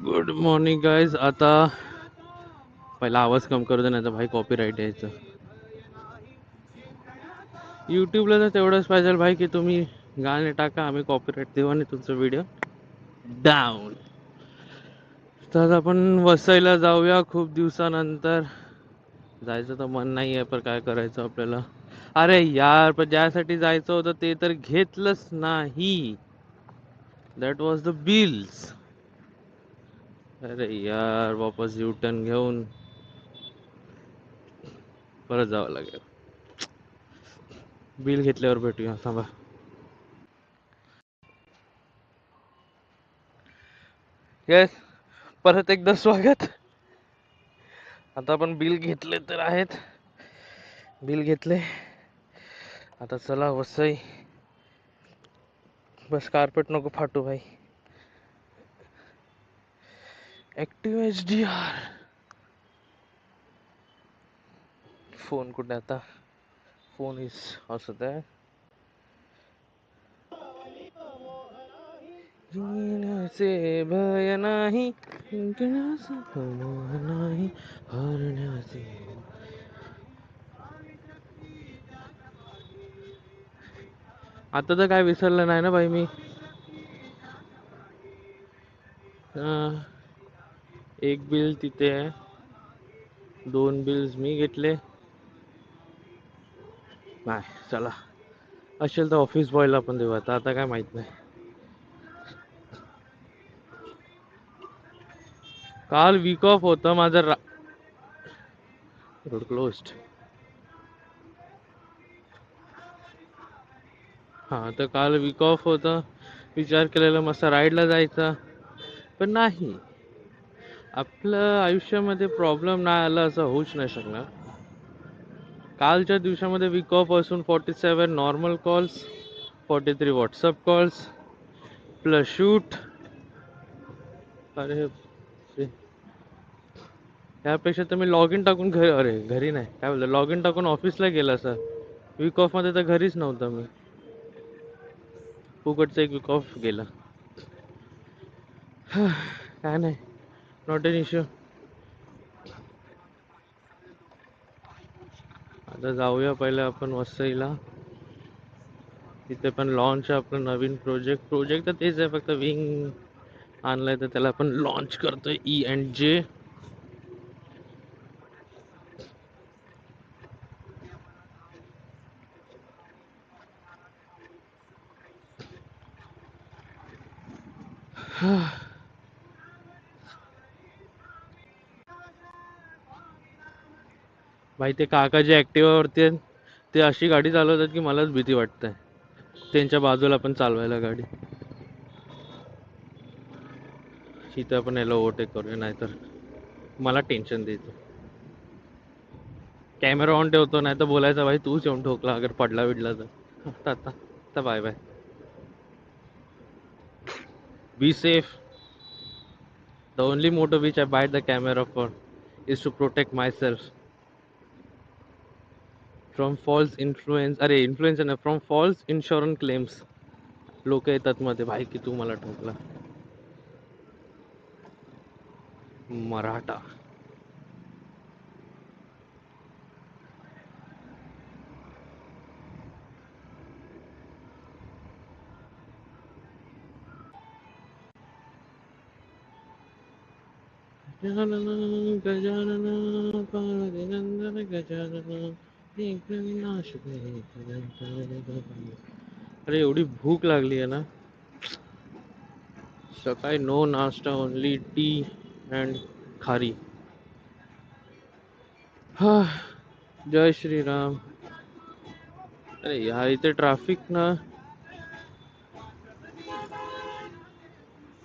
Good morning guys. आता पहिला आवाज कम करू दे, नाही तर भाई कॉपीराईट यायचं. यूट्यूबला तर तेवढंच पाहिजे भाई की तुम्ही गाणे टाका, आम्ही कॉपीराईट देऊ आणि तुमचा व्हिडिओ डाऊन. तर आपण वसईला जाऊया खूप दिवसानंतर. जायचं तर मन नाही आहे, पण काय करायचं आपल्याला. अरे यार, पण ज्यासाठी जायचं होतं ते तर घेतलंच नाही. That was the bills. अरे यार, वापस यू टर्न घेऊन परत जावं लागेल. बिल घेतल्यावर भेटूया, थांबा. येस, परत एकदा स्वागत. आता आपण बिल घेतले तर आहेत, बिल घेतले. आता चला वसई. बस कार्पेट नको फाटू भाई. Active HDR. फोन कुठे आता? फोन इज असत आहे. जिंकण्याचे भय नाही, जिंकण्याचे भय नाही, हरण्याचे. आता तर काय विसरलं नाही ना भाई मी. अं, एक बिल तिथे आहे, 2 बिल्स मी घेतले. नाही चला, असेल तर ऑफिस बॉयला पण देऊ. आता काय माहित नाही. काल वीक ऑफ होता माझा. Road closed. हां, तर काल वीक ऑफ होता. विचार केलेला मस्त राईडला जायचा, पण नाही. आपलं आयुष्यामध्ये प्रॉब्लेम नाही आला असं होऊच नाही शकणार. कालच्या दिवसामध्ये वीक ऑफ असून 47 normal calls, 43 WhatsApp calls plus shoot. अरे बापरे. त्यापेक्षा तर मी लॉग इन टाकून घरी, अरे घरी नाही काय बोलतो, लॉग इन टाकून ऑफिसला गेला सर. वीक ऑफ मध्ये तर घरीच नव्हता मी. फुकटचा एक वीक ऑफ गेला. काय नाही, नॉट एन इश्यू. आता जाऊया पहिले आपण वसईला. तिथे पण लॉन्च आहे आपलं नवीन प्रोजेक्ट तर तेच आहे, फक्त विंग आणलंय तर त्याला आपण लॉन्च करतोय. E&J. भाई ते काका जे ॲक्टिवावरती आहेत ते अशी गाडी चालवतात की मलाच भीती वाटते त्यांच्या बाजूला पण चालवायला गाडी. इथं आपण याला ओव्हरटेक करूया, नाहीतर मला टेन्शन द्यायचं. कॅमेरा ऑन ठेवतो, नाही तर बोलायचं भाई तूच येऊन ठोकला अगर पडला बिडला तर. आता bye bye. Be safe. The only motto which I buy the camera for is to protect myself from false influence. अरे इन्फ्लुएन्स नाही, फ्रॉम फॉल्स इन्शुरन्स क्लेम्स. लोक येतात मध्ये, भाई की तू मला ठोकला. मराठा. गजानन गजानन पार्वतीनंदन गजानन एकनाश अरे एवढी भूक लागली आहे ना. सकाळी नो नाश्ता, ओनली टी अँड खारी. हा. जय श्रीराम. अरे ह्या इथे ट्रॅफिक ना,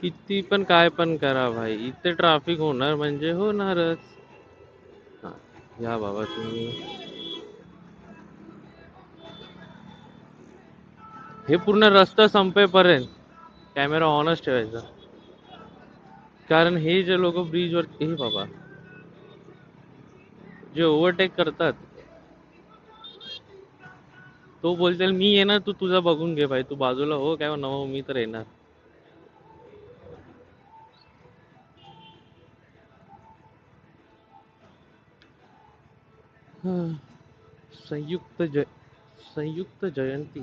किती पण काय पण करा भाई, इथे ट्रॅफिक होणार म्हणजे होणारच. हा, या बाबा तुम्ही. हे पूर्ण रस्ता संपेपर्यंत कॅमेरा ऑनच ठेवायचा, कारण हे जे लोक ब्रिजवर, हे बाबा जे ओव्हरटेक करतात, तो बोलतील मी येणार, तू तुझा बघून घे भाई, तू बाजूला हो काय न हो, मी तर येणार. संयुक्त जय संयुक्त जयंती.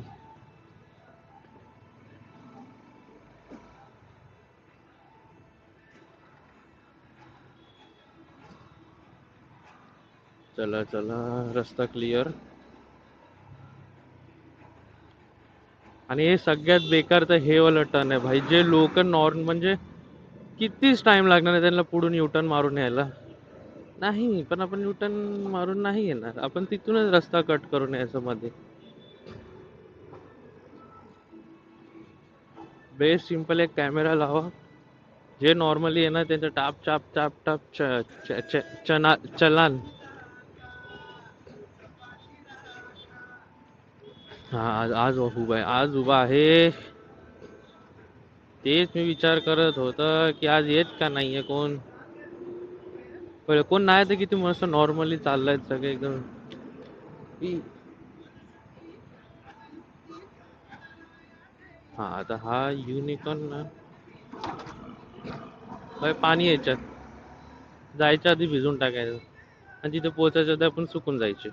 चला चला, रस्ता क्लिअर. आणि हे सगळ्यात बेकार तर हे वाला टर्न आहे भाई. जे लोक नॉर्म म्हणजे कितीच टाइम लागणार आहे त्यांना पुढून युटर्न मारून यायला. नाही पण आपण युटर्न मारून नाही येणार, आपण तिथूनच रस्ता कट करून यायचं मध्ये. बेस्ट सिंपल एक कॅमेरा लावा. जे नॉर्मली आहे ना त्यांचं टाप चाप टाप टाप चलान. हा आज आज उभा आहे, आज उभा आहे. तेच मी विचार करत होता की आज येत का नाहीये कोण. पहिले कोण नाही तर किती मस्त नॉर्मली चाललाय सगळे एकदम. हा आता हा युनिकॉर्न ना काय पाणी याच्यात जायच्या आधी भिजून टाकायचं आणि तिथे पोहोचायच्या आधी आपण सुकून जायचे.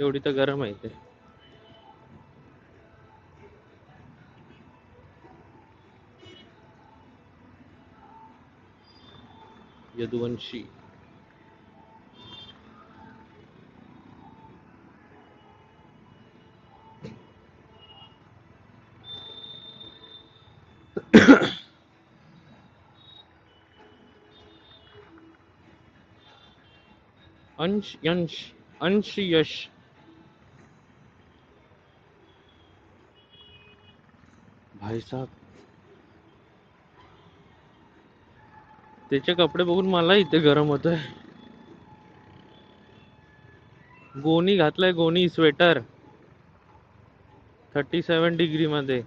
एवढी तर गरम आहे ते. यदुवंशी. अंश यश अंश यश. भाई साहब त्याचे कपडे बघून मला इथे गरम होत आहे. गोनी घातलाय, गोनी स्वेटर 37 डिग्री मध्ये.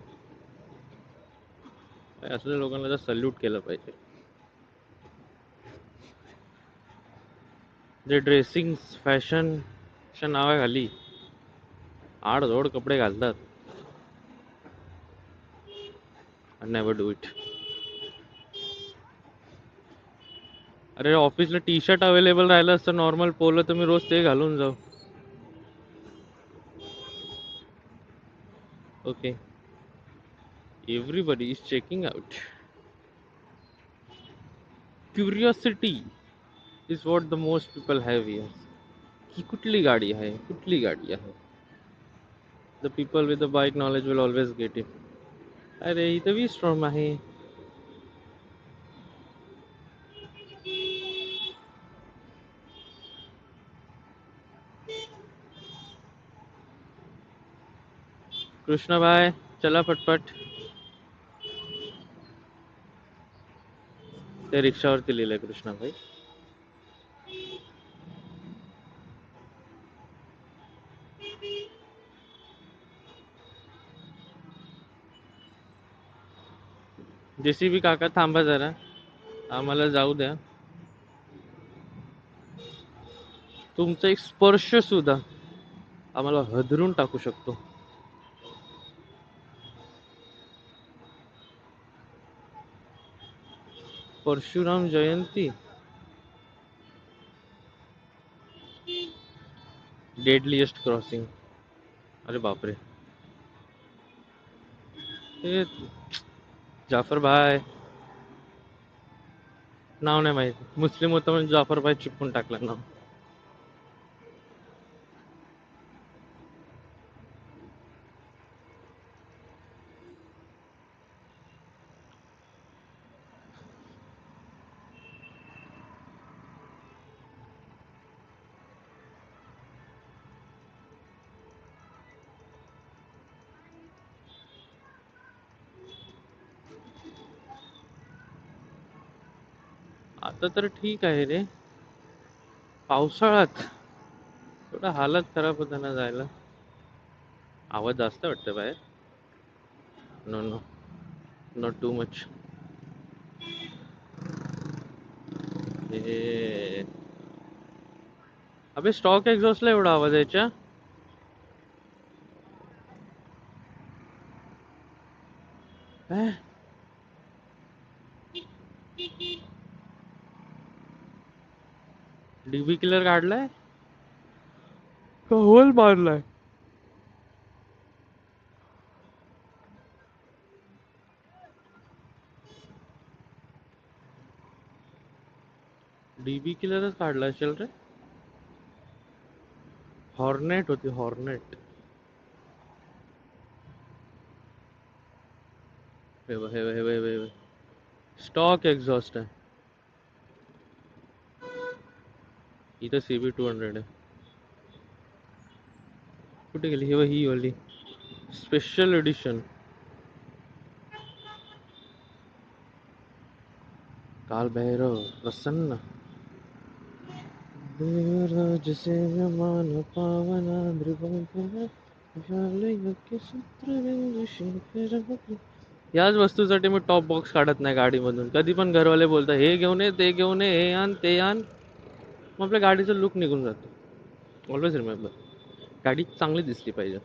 असल्या लोकांना तर सल्यूट केलं पाहिजे. जे ड्रेसिंग फॅशनच्या नावाखाली आडधोड कपडे घालतात. Never do it. अरे ऑफिसला टी शर्ट अवेलेबल राहिलं असतं नॉर्मल पोलो तर मी रोज ते घालून जाऊ. Okay, everybody is checking out. Curiosity is what the most people have here. ही कुठली गाडी आहे, कुठली गाडी आहे. The people with the bike knowledge will always get it. अरे इथं वी स्ट्रॉम आहे. कृष्णा भाई चला फटफट. ते रिक्षावरती लिहिलंय कृष्णा भाई. जेसीबी काका थांबा जरा, आम्हाला जाऊ द्या. तुमचा एक स्पर्श सुद्धा आम्हाला हदरून टाकू शकतो. परशुराम जयंती. डेडलीएस्ट क्रॉसिंग. अरे बापरे. हे जाफर भाई नाव नाही माहिती. मुस्लिम होतं म्हणजे जाफर भाई चिपकून टाकलं नाव. आता तर ठीक आहे रे. पावसाळ्यात थोडा हालत खराब होता ना जायला. आवाज जास्त वाटतं बाहेर. No no, not too much. हे अबे स्टॉक एक्झॉस्टला एवढा आवाज यायच्या. डीबी किलर काढलाय. होल मारलाय. डीबी किलरच काढला असेल रे. हॉर्नेट होती हॉर्नेट. हे स्टॉक एक्झॉस्ट आहे. इथं CB 200 आहे. कुठे गेली ही वाली स्पेशल एडिशन. काल भैरव प्रसन्न देवराज से मान पावना याच वस्तूसाठी मी टॉप बॉक्स काढत नाही गाडीमधून. कधी पण घरवाले बोलतात हे घेऊन ये ते घेऊन ये, हे आण ते आण. मग आपल्या गाडीचं लुक निघून जातो. ऑलवेज रिमेंबर गाडी चांगली दिसली पाहिजे.